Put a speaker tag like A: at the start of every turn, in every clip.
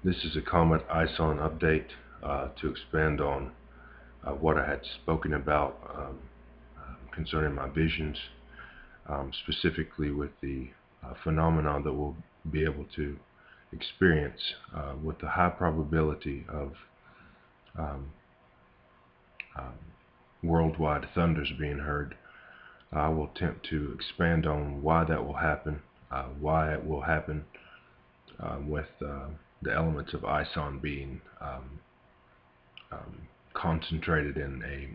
A: This is a Comet Ison update to expand on what I had spoken about concerning my visions, specifically with the phenomenon that we'll be able to experience with the high probability of um, um, worldwide thunders being heard. I will attempt to expand on why that will happen, why it will happen with the elements of Ison being concentrated in a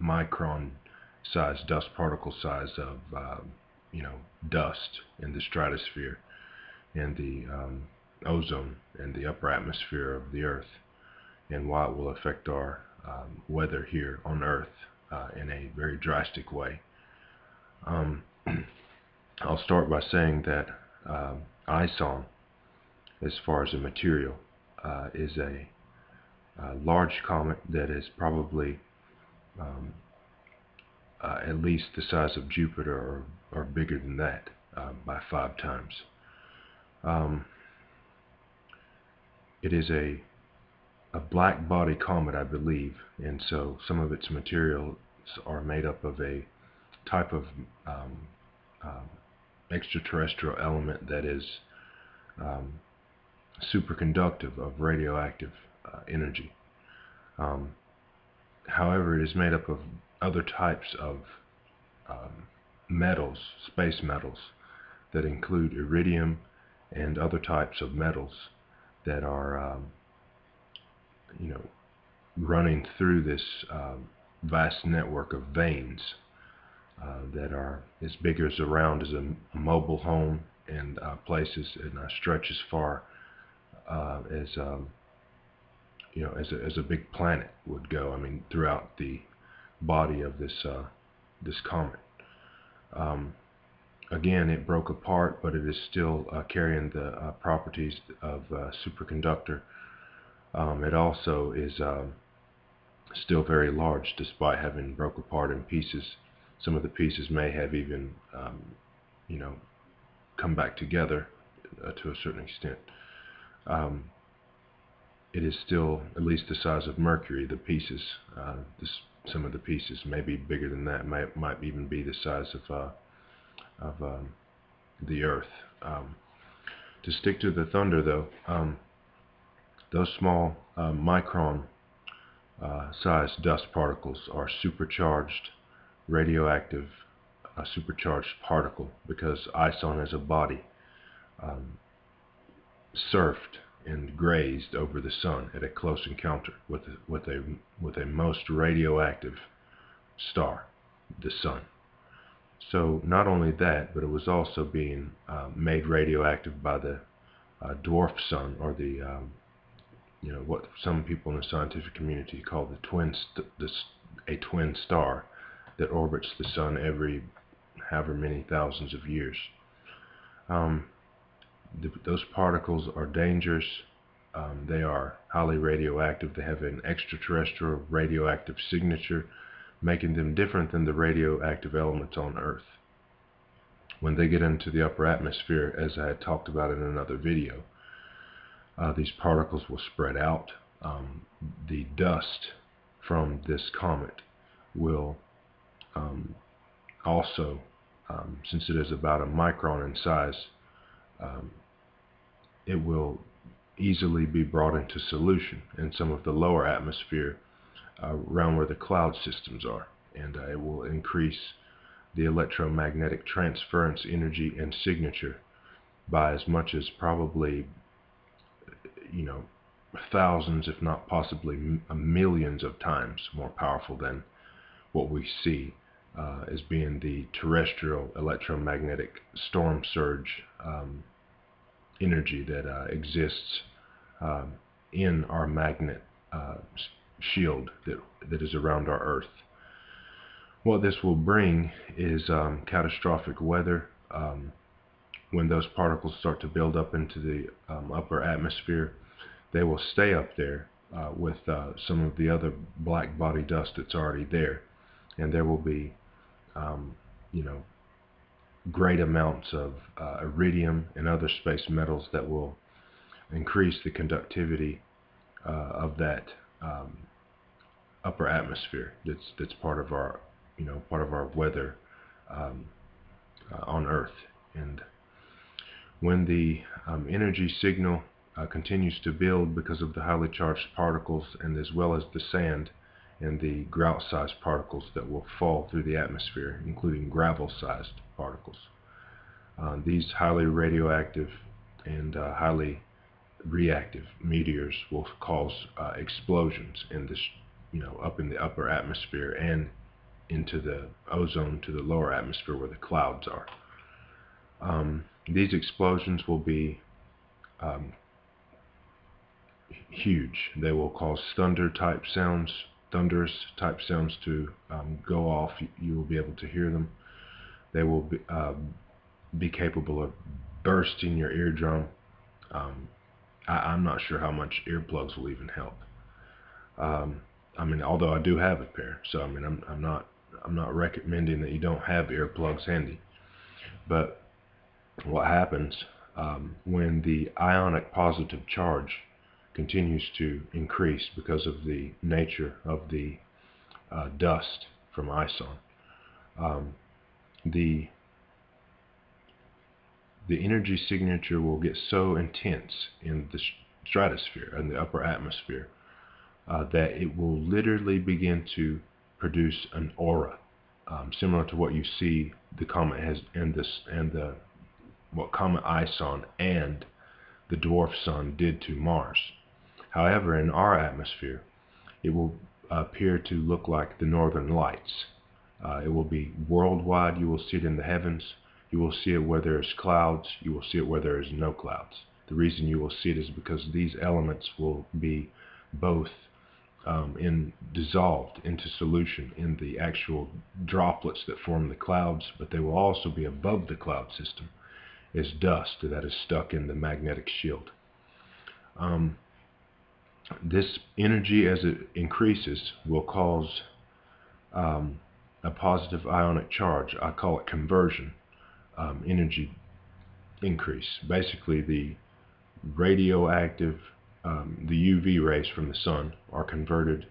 A: micron-sized dust particle size of dust in the stratosphere and the ozone and the upper atmosphere of the Earth, and why it will affect our weather here on Earth in a very drastic way. I'll start by saying that Ison, as far as a material, is a large comet that is probably at least the size of Jupiter or bigger than that by 5 times. It is a black body comet, I believe, and so some of its materials are made up of a type of extraterrestrial element that is superconductive of radioactive energy. However, it is made up of other types of metals, space metals, that include iridium and other types of metals that are running through this vast network of veins that are as big as around as a mobile home, and places and stretch as far as as a big planet would go. I mean, throughout the body of this comet. Again, it broke apart, but it is still carrying the properties of superconductor. It also is still very large, despite having broke apart in pieces. Some of the pieces may have even come back together to a certain extent. It is still at least the size of Mercury. The pieces, some of the pieces may be bigger than that. Might even be the size of the Earth. To stick to the thunder, though, those small micron sized dust particles are supercharged radioactive, supercharged particle, because Ison as a body surfed and grazed over the sun at a close encounter with a most radioactive star, the sun. So not only that, but it was also being made radioactive by the dwarf sun, or the what some people in the scientific community call a twin star that orbits the sun every however many thousands of years. Those particles are dangerous. They are highly radioactive. They have an extraterrestrial radioactive signature, making them different than the radioactive elements on Earth. When they get into the upper atmosphere, as I had talked about in another video, these particles will spread out. The dust from this comet will also, since it is about a micron in size, it will easily be brought into solution in some of the lower atmosphere around where the cloud systems are, and it will increase the electromagnetic transference energy and signature by as much as probably thousands, if not possibly millions of times more powerful than what we see as being the terrestrial electromagnetic storm surge energy that exists in our magnet shield that is around our Earth. What this will bring is catastrophic weather. When those particles start to build up into the upper atmosphere, they will stay up there with some of the other black body dust that's already there, and there will be great amounts of iridium and other space metals that will increase the conductivity of that upper atmosphere that's part of our weather on Earth. And when the energy signal continues to build because of the highly charged particles, and as well as the sand and the grout-sized particles that will fall through the atmosphere, including gravel-sized particles, these highly radioactive and highly reactive meteors will cause explosions in this, up in the upper atmosphere and into the ozone, to the lower atmosphere where the clouds are. These explosions will be huge. They will cause thunderous type sounds to go off. You will be able to hear them. They will be capable of bursting your eardrum. I'm not sure how much earplugs will even help. I mean, although I do have a pair, so I mean, I'm not recommending that you don't have earplugs handy. But what happens when the ionic positive charge continues to increase because of the nature of the dust from Ison, the energy signature will get so intense in the stratosphere and the upper atmosphere that it will literally begin to produce an aura, similar to what you see the comet has, what Comet Ison and the dwarf sun did to Mars. However, in our atmosphere, it will appear to look like the northern lights. It will be worldwide. You will see it in the heavens. You will see it where there is clouds. You will see it where there is no clouds. The reason you will see it is because these elements will be both dissolved into solution in the actual droplets that form the clouds, but they will also be above the cloud system as dust that is stuck in the magnetic shield. This energy, as it increases, will cause a positive ionic charge. I call it conversion energy increase. Basically, the radioactive, the UV rays from the sun are converted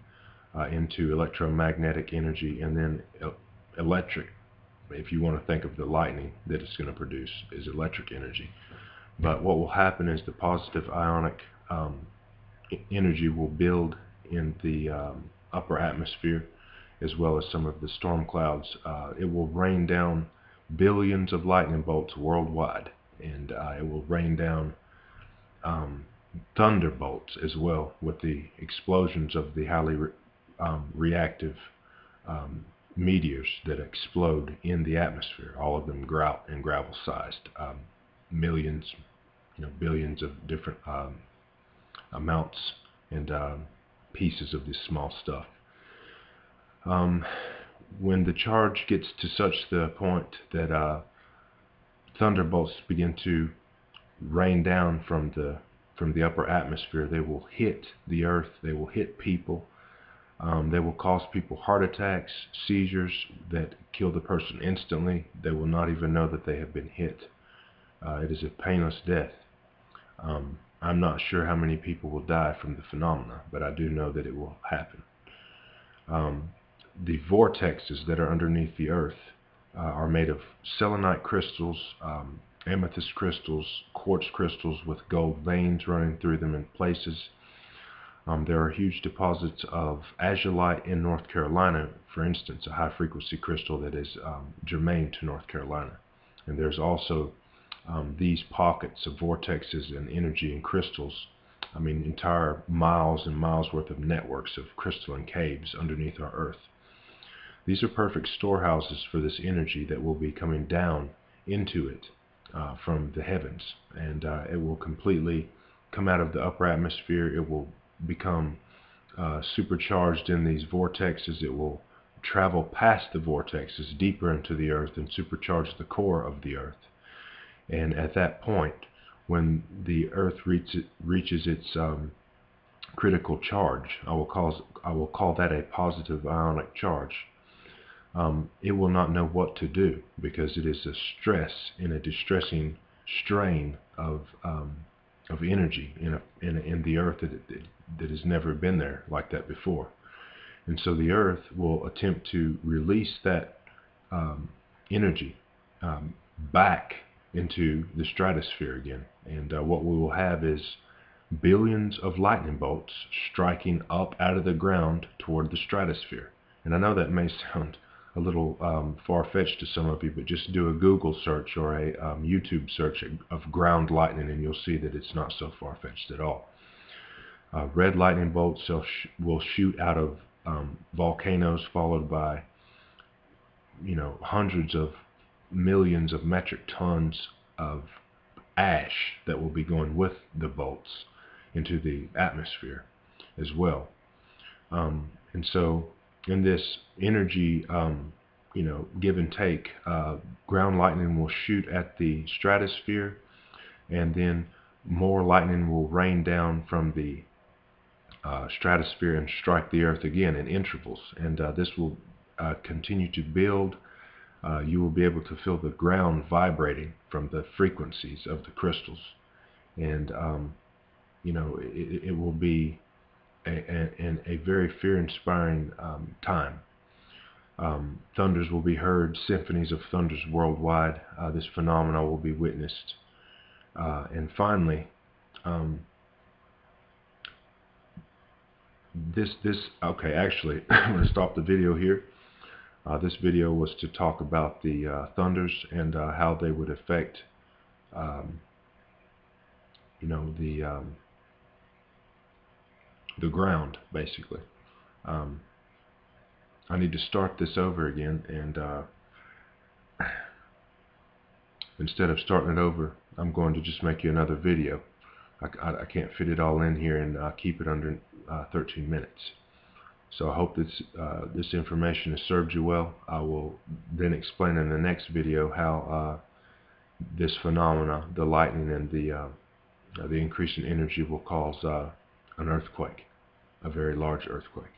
A: into electromagnetic energy, and then electric, if you want to think of the lightning that it's going to produce, is electric energy. But what will happen is the positive ionic energy will build in the upper atmosphere, as well as some of the storm clouds. It will rain down billions of lightning bolts worldwide, and it will rain down thunderbolts as well, with the explosions of the highly reactive meteors that explode in the atmosphere, all of them grout and gravel sized, millions, billions of different amounts and pieces of this small stuff. When the charge gets to such the point that thunderbolts begin to rain down from the upper atmosphere, they will hit the earth, they will hit people, they will cause people heart attacks, seizures that kill the person instantly. They will not even know that they have been hit. It is a painless death. I'm not sure how many people will die from the phenomena, but I do know that it will happen. The vortexes that are underneath the earth are made of selenite crystals, amethyst crystals, quartz crystals with gold veins running through them in places. There are huge deposits of azurite in North Carolina, for instance, a high frequency crystal that is germane to North Carolina. And there's also these pockets of vortexes and energy and crystals. I mean, entire miles and miles worth of networks of crystalline caves underneath our earth. These are perfect storehouses for this energy that will be coming down into it from the heavens, and it will completely come out of the upper atmosphere. It will become supercharged in these vortexes. It will travel past the vortexes deeper into the earth and supercharge the core of the earth. And at that point, when the earth reaches its critical charge, I will call that a positive ionic charge. It will not know what to do, because it is a stress and a distressing strain of of energy in the earth that has never been there like that before. And so the earth will attempt to release that energy back into the stratosphere again. And what we will have is billions of lightning bolts striking up out of the ground toward the stratosphere. And I know that may sound a little far-fetched to some of you, but just do a Google search or a YouTube search of ground lightning, and you'll see that it's not so far-fetched at all. Red lightning bolts will shoot out of volcanoes, followed by, hundreds of millions of metric tons of ash that will be going with the bolts into the atmosphere as well. And so in this energy, give and take, ground lightning will shoot at the stratosphere, and then more lightning will rain down from the stratosphere and strike the earth again in intervals. And this will continue to build. You will be able to feel the ground vibrating from the frequencies of the crystals. And it will be a very fear-inspiring time. Thunders will be heard, symphonies of thunders worldwide. This phenomenon will be witnessed. And finally, okay, actually, I'm going to stop the video here. This video was to talk about the thunders and how they would affect, the ground, basically. I need to start this over again, and instead of starting it over, I'm going to just make you another video. I can't fit it all in here and keep it under 13 minutes. So I hope this information has served you well. I will then explain in the next video how this phenomena, the lightning and the increase in energy, will cause an earthquake, a very large earthquake.